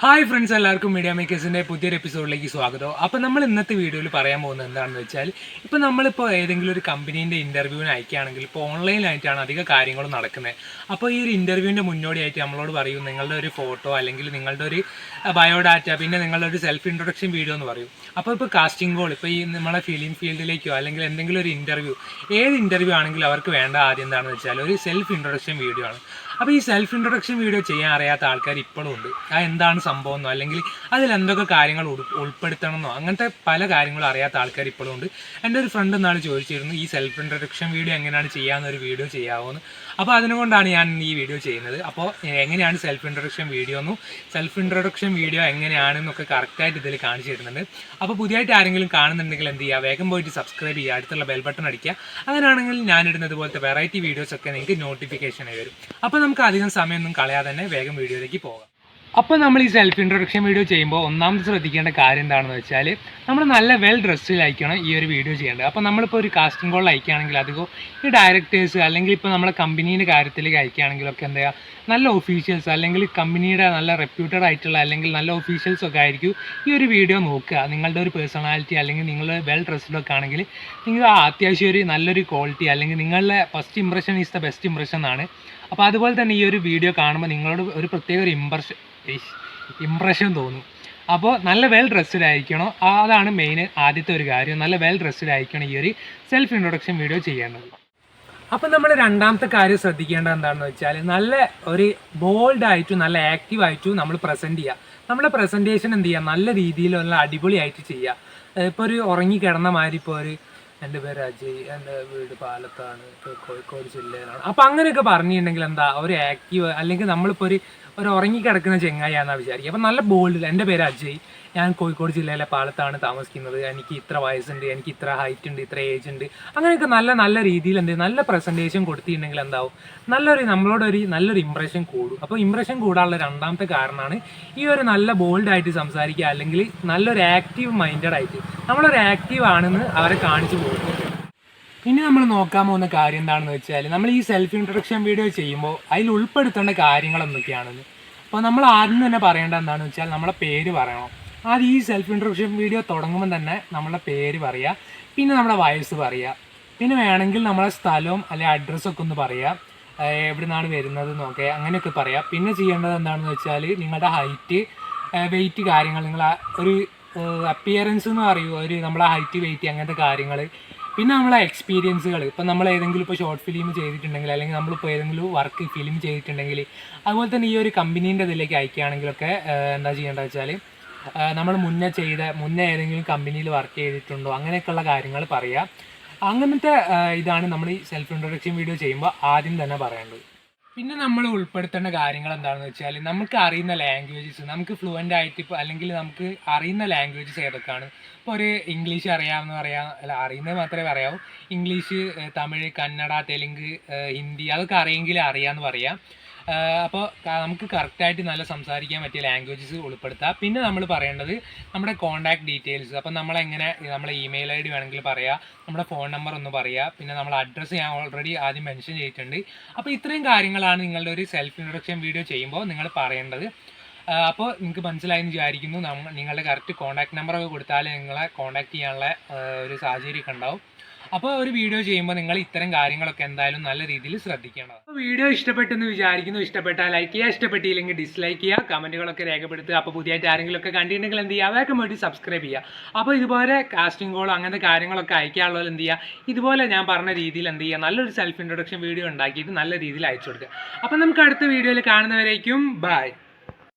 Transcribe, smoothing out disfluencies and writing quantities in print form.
Hi friends, എല്ലാവർക്കും media മേക്കേഴ്സിൻ്റെ പുതിയൊരു എപ്പിസോഡിലേക്ക് സ്വാഗതം. അപ്പോൾ നമ്മൾ ഇന്നത്തെ വീഡിയോയിൽ പറയാൻ പോകുന്നത് എന്താണെന്ന് വെച്ചാൽ, ഇപ്പോൾ നമ്മളിപ്പോൾ ഏതെങ്കിലും ഒരു കമ്പനീൻ്റെ ഇൻ്റർവ്യൂവിന് അയക്കുകയാണെങ്കിൽ ഇപ്പോൾ ഓൺലൈനായിട്ടാണ് അധിക കാര്യങ്ങളും നടക്കുന്നത്. അപ്പോൾ ഈ ഒരു ഇൻ്റർവ്യൂവിൻ്റെ മുന്നോടിയായിട്ട് നമ്മളോട് പറയും നിങ്ങളുടെ ഒരു ഫോട്ടോ അല്ലെങ്കിൽ നിങ്ങളുടെ ഒരു ബയോഡാറ്റ, പിന്നെ നിങ്ങളുടെ ഒരു സെൽഫ് ഇൻട്രൊഡക്ഷൻ വീഡിയോ എന്ന് പറയും. അപ്പോൾ ഇപ്പോൾ കാസ്റ്റിംഗ് കോൾ, ഇപ്പോൾ ഈ നമ്മളെ ഫിലിം ഫീൽഡിലേക്കോ അല്ലെങ്കിൽ എന്തെങ്കിലും ഒരു ഇൻ്റർവ്യൂ, ഏത് ഇൻ്റർവ്യൂ ആണെങ്കിലും അവർക്ക് വേണ്ട ആദ്യം എന്താണെന്ന് വെച്ചാൽ ഒരു സെൽഫ് ഇൻട്രൊഡക്ഷൻ വീഡിയോ ആണ്. അപ്പോൾ ഈ സെൽഫ് ഇൻട്രൊഡക്ഷൻ വീഡിയോ ചെയ്യാൻ അറിയാത്ത ആൾക്കാർ ഇപ്പോഴും ഉണ്ട്. എന്താണ് സംഭവം എന്നോ അല്ലെങ്കിൽ അതിലെന്തൊക്കെ കാര്യങ്ങൾ ഉൾപ്പെടുത്തണമെന്നോ അങ്ങനത്തെ പല കാര്യങ്ങളും അറിയാത്ത ആൾക്കാർ ഇപ്പോഴും ഉണ്ട്. എൻ്റെ ഒരു ഫ്രണ്ട് എന്നാൾ ചോദിച്ചിരുന്നു ഈ സെൽഫ് ഇൻട്രൊഡക്ഷൻ വീഡിയോ എങ്ങനെയാണ് ചെയ്യാമെന്നൊരു വീഡിയോ ചെയ്യാമോന്ന്. അപ്പോൾ അതിനുകൊണ്ടാണ് ഞാൻ ഈ വീഡിയോ ചെയ്യുന്നത്. അപ്പോൾ എങ്ങനെയാണ് സെൽഫ് ഇൻട്രൊഡക്ഷൻ വീഡിയോ എന്നും സെൽഫ് ഇൻട്രൊഡക്ഷൻ വീഡിയോ എങ്ങനെയാണെന്നൊക്കെ കറക്റ്റായിട്ട് ഇതിൽ കാണിച്ചു തരുന്നുണ്ട്. അപ്പോൾ പുതിയതായിട്ട് ആരെങ്കിലും കാണുന്നുണ്ടെങ്കിൽ എന്ത് ചെയ്യുക, വേഗം പോയിട്ട് സബ്സ്ക്രൈബ് ചെയ്യുക, അടുത്തുള്ള ബെൽ ബട്ടൺ അടിക്കുക. അങ്ങനെയാണെങ്കിൽ ഞാനിടുന്നത് പോലത്തെ വെറൈറ്റി വീഡിയോസൊക്കെ നിങ്ങൾക്ക് നോട്ടിഫിക്കേഷനായി വരും. അപ്പോൾ നമുക്ക് അധികം സമയമൊന്നും കളയാതെ തന്നെ വേഗം വീഡിയോയിലേക്ക് പോകാം. അപ്പോൾ നമ്മൾ ഈ സെൽഫ് ഇൻട്രൊഡക്ഷൻ വീഡിയോ ചെയ്യുമ്പോൾ ഒന്നാമത് ശ്രദ്ധിക്കേണ്ട കാര്യം എന്താണെന്ന് വെച്ചാൽ, നമ്മൾ നല്ല വെൽ ഡ്രസ്സിലായിരിക്കണം ഈ ഒരു വീഡിയോ ചെയ്യേണ്ടത്. അപ്പോൾ നമ്മളിപ്പോൾ ഒരു കാസ്റ്റിംഗ് കോളിൽ അയക്കുകയാണെങ്കിൽ അധികം ഈ ഡയറക്ടേഴ്സ് അല്ലെങ്കിൽ ഇപ്പോൾ നമ്മളെ കമ്പനീൻ്റെ കാര്യത്തിലേക്ക് അയക്കുകയാണെങ്കിലൊക്കെ എന്താ ചെയ്യുക, നല്ല ഒഫീഷ്യൽസ് അല്ലെങ്കിൽ കമ്പനിയുടെ നല്ല റെപ്യൂട്ടഡ് ആയിട്ടുള്ള അല്ലെങ്കിൽ നല്ല ഒഫീഷ്യൽസ് ഒക്കെ ആയിരിക്കും ഈ ഒരു വീഡിയോ നോക്കുക. നിങ്ങളുടെ ഒരു പേഴ്സണാലിറ്റി അല്ലെങ്കിൽ നിങ്ങൾ വെൽ ഡ്രസ്ഡൊക്കെ ആണെങ്കിൽ നിങ്ങൾ അത്യാവശ്യം ഒരു നല്ലൊരു ക്വാളിറ്റി അല്ലെങ്കിൽ നിങ്ങളുടെ first impression is the best impression ആണ്. അപ്പോൾ അതുപോലെ തന്നെ ഈ ഒരു വീഡിയോ കാണുമ്പോൾ നിങ്ങളോട് ഒരു പ്രത്യേക ഒരു ഇംപ്രഷൻ തോന്നും. അപ്പോൾ നല്ല വെൽ ഡ്രസ്ഡ് ആയിരിക്കണം, അതാണ് മെയിൻ ആദ്യത്തെ ഒരു കാര്യം. നല്ല വെൽ ഡ്രസ്ഡ് ആയിരിക്കണം ഈ ഒരു സെൽഫ് ഇൻട്രൊഡക്ഷൻ വീഡിയോ ചെയ്യേണ്ടത്. അപ്പം നമ്മൾ രണ്ടാമത്തെ കാര്യം ശ്രദ്ധിക്കേണ്ടത് എന്താണെന്ന് വെച്ചാൽ, നല്ല ഒരു ബോൾഡായിട്ടും നല്ല ആക്റ്റീവായിട്ടും നമ്മൾ പ്രസൻറ്റ് ചെയ്യുക. നമ്മുടെ പ്രസൻറ്റേഷൻ എന്ത് ചെയ്യുക, നല്ല രീതിയിൽ നല്ല അടിപൊളിയായിട്ട് ചെയ്യുക. ഇപ്പോൾ ഒരു ഉറങ്ങിക്കിടന്ന മാതിരി, ഇപ്പോൾ ഒരു എൻ്റെ പേര് അജയ്, എൻ്റെ വീട് പാലത്താണ്, കോഴിക്കോട് ജില്ലയിലാണ്, അപ്പോൾ അങ്ങനെയൊക്കെ പറഞ്ഞിട്ടുണ്ടെങ്കിൽ എന്താ ഒരു ആക്റ്റീവ്, അല്ലെങ്കിൽ നമ്മളിപ്പോൾ ഒരു ഉറങ്ങിക്കിടക്കുന്ന ചെങ്ങായിയാണെന്നാണ് വിചാരിക്കുക. അപ്പം നല്ല ബോൾഡിൽ എൻ്റെ പേര് അജയ്, ഞാൻ കോഴിക്കോട് ജില്ലയിലെ പാലത്താണ് താമസിക്കുന്നത്, എനിക്ക് ഇത്ര വയസ്സുണ്ട്, എനിക്ക് ഇത്ര ഹൈറ്റ് ഉണ്ട്, ഇത്ര ഏജ് ഉണ്ട്, അങ്ങനെയൊക്കെ നല്ല രീതിയിൽ എന്ത് നല്ല പ്രസൻറ്റേഷൻ കൊടുത്തിട്ടുണ്ടെങ്കിൽ എന്താവും, നല്ലൊരു ഇംപ്രഷൻ കൂടും. അപ്പോൾ ഇംപ്രഷൻ കൂടാനുള്ള രണ്ടാമത്തെ കാരണമാണ് ഈ ഒരു നല്ല ബോൾഡായിട്ട് സംസാരിക്കുക, അല്ലെങ്കിൽ നല്ലൊരു ആക്റ്റീവ് മൈൻഡഡ് ആയിട്ട് നമ്മളൊരു ആക്റ്റീവ് ആണെന്ന് അവരെ കാണിച്ചു പോകും. ഇനി നമ്മൾ നോക്കാൻ പോകുന്ന കാര്യം എന്താണെന്ന് വെച്ചാൽ, നമ്മൾ ഈ സെൽഫ് ഇൻട്രൊഡക്ഷൻ വീഡിയോ ചെയ്യുമ്പോൾ അതിൽ ഉൾപ്പെടുത്തേണ്ട കാര്യങ്ങൾ എന്തൊക്കെയാണെന്ന്. അപ്പോൾ നമ്മൾ ആദ്യം തന്നെ പറയേണ്ടത് എന്താണെന്ന് വെച്ചാൽ, നമ്മളെ പേര് പറയണം. ആദ്യം ഈ സെൽഫ് ഇൻട്രൊഡക്ഷൻ വീഡിയോ തുടങ്ങുമ്പോൾ തന്നെ നമ്മളെ പേര് പറയുക, പിന്നെ നമ്മുടെ വയസ്സ് പറയുക, പിന്നെ വേണമെങ്കിൽ നമ്മളെ സ്ഥലവും അല്ലെങ്കിൽ അഡ്രസ്സൊക്കെ ഒന്ന് പറയുക, എവിടെ നിന്നാണ് വരുന്നത് നോക്കുക, അങ്ങനെയൊക്കെ പറയാം. പിന്നെ ചെയ്യേണ്ടത് എന്താണെന്ന് വെച്ചാൽ, നിങ്ങളുടെ ഹൈറ്റ്, വെയിറ്റ് കാര്യങ്ങൾ, നിങ്ങൾ ഒരു അപ്പിയറൻസ് എന്ന് പറയുമോ, നമ്മളെ ഹൈറ്റ്, വെയിറ്റ്, അങ്ങനത്തെ കാര്യങ്ങൾ. പിന്നെ നമ്മളെ എക്സ്പീരിയൻസുകൾ, ഇപ്പം നമ്മൾ ഏതെങ്കിലും ഇപ്പോൾ ഷോർട്ട് ഫിലിം ചെയ്തിട്ടുണ്ടെങ്കിൽ, അല്ലെങ്കിൽ നമ്മളിപ്പോൾ ഏതെങ്കിലും വർക്ക് ഫിലിം ചെയ്തിട്ടുണ്ടെങ്കിൽ, അതുപോലെ തന്നെ ഈ ഒരു കമ്പനീൻ്റെ ഇതിലേക്ക് അയക്കുകയാണെങ്കിലൊക്കെ എന്താ ചെയ്യേണ്ടത് വെച്ചാൽ, നമ്മൾ മുന്നേ ഏതെങ്കിലും കമ്പനിയിൽ വർക്ക് ചെയ്തിട്ടുണ്ടോ, അങ്ങനെയൊക്കെയുള്ള കാര്യങ്ങൾ പറയുക. അങ്ങനത്തെ ഇതാണ് നമ്മൾ ഈ സെൽഫ് ഇൻട്രൊഡക്ഷൻ വീഡിയോ ചെയ്യുമ്പോൾ ആദ്യം തന്നെ പറയേണ്ടത്. പിന്നെ നമ്മൾ ഉൾപ്പെടുത്തേണ്ട കാര്യങ്ങൾ എന്താണെന്ന് വെച്ചാൽ, നമുക്ക് അറിയുന്ന ലാംഗ്വേജസ്, നമുക്ക് ഫ്ലുവൻ്റ് ആയിട്ട് ഇപ്പോൾ അല്ലെങ്കിൽ നമുക്ക് അറിയുന്ന ലാംഗ്വേജസ് ഏതൊക്കെയാണ്. ഇപ്പോൾ ഒരു ഇംഗ്ലീഷ് അറിയാമെന്ന് അറിയുന്നത് മാത്രമേ പറയാവൂ. ഇംഗ്ലീഷ്, തമിഴ്, കന്നഡ, തെലുങ്ക്, ഹിന്ദി, അതൊക്കെ അറിയെങ്കിൽ അറിയാമെന്ന് പറയാം. അപ്പോൾ നമുക്ക് കറക്റ്റായിട്ട് നല്ല സംസാരിക്കാൻ പറ്റിയ ലാംഗ്വേജസ് ഉൾപ്പെടുത്തുക. പിന്നെ നമ്മൾ പറയേണ്ടത് നമ്മുടെ കോൺടാക്ട് ഡീറ്റെയിൽസ്. അപ്പം നമ്മളെ ഇമെയിൽ ID വേണമെങ്കിൽ പറയാം, നമ്മുടെ ഫോൺ നമ്പർ ഒന്ന് പറയുക, പിന്നെ നമ്മളെ അഡ്രസ്സ് ഞാൻ ഓൾറെഡി ആദ്യം മെൻഷൻ ചെയ്തിട്ടുണ്ട്. അപ്പോൾ ഇത്രയും കാര്യങ്ങളാണ് നിങ്ങളുടെ ഒരു സെൽഫ് ഇൻട്രൊഡക്ഷൻ വീഡിയോ ചെയ്യുമ്പോൾ നിങ്ങൾ പറയേണ്ടത്. അപ്പോൾ നിങ്ങൾക്ക് മനസ്സിലായെന്ന് വിചാരിക്കുന്നു. നിങ്ങളുടെ കറക്റ്റ് കോൺടാക്ട് നമ്പറൊക്കെ കൊടുത്താൽ നിങ്ങളെ കോൺടാക്ട് ചെയ്യാനുള്ള ഒരു സാഹചര്യമൊക്കെ ഉണ്ടാവും. അപ്പോൾ ഒരു വീഡിയോ ചെയ്യുമ്പോൾ നിങ്ങൾ ഇത്തരം കാര്യങ്ങളൊക്കെ എന്തായാലും നല്ല രീതിയിൽ ശ്രദ്ധിക്കണം. അപ്പോൾ വീഡിയോ ഇഷ്ടപ്പെട്ടെന്ന് വിചാരിക്കുന്നു. ഇഷ്ടപ്പെട്ടാൽ ലൈക്ക് ചെയ്യുക, ഇഷ്ടപ്പെട്ടില്ലെങ്കിൽ ഡിസ്ലൈക്ക് ചെയ്യുക, കമൻറ്റുകളൊക്കെ രേഖപ്പെടുത്തുക. അപ്പോൾ പുതിയതായിട്ട് ആരെങ്കിലുമൊക്കെ കണ്ടിട്ടുണ്ടെങ്കിൽ എന്ത് ചെയ്യുക, വേഗം വേണ്ടി സബ്സ്ക്രൈബ് ചെയ്യുക. അപ്പോൾ ഇതുപോലെ കാസ്റ്റിംഗ് കോളോ അങ്ങനത്തെ കാര്യങ്ങളൊക്കെ അയക്കാനുള്ളത് എന്ത് ചെയ്യുക, ഇതുപോലെ ഞാൻ പറഞ്ഞ രീതിയിൽ എന്ത് ചെയ്യുക, നല്ലൊരു സെൽഫ് ഇൻട്രൊഡക്ഷൻ വീഡിയോ ഉണ്ടാക്കിയിട്ട് നല്ല രീതിയിൽ അയച്ചു കൊടുക്കുക. അപ്പോൾ നമുക്ക് അടുത്ത വീഡിയോയിൽ കാണുന്നവരേക്കും ബൈ.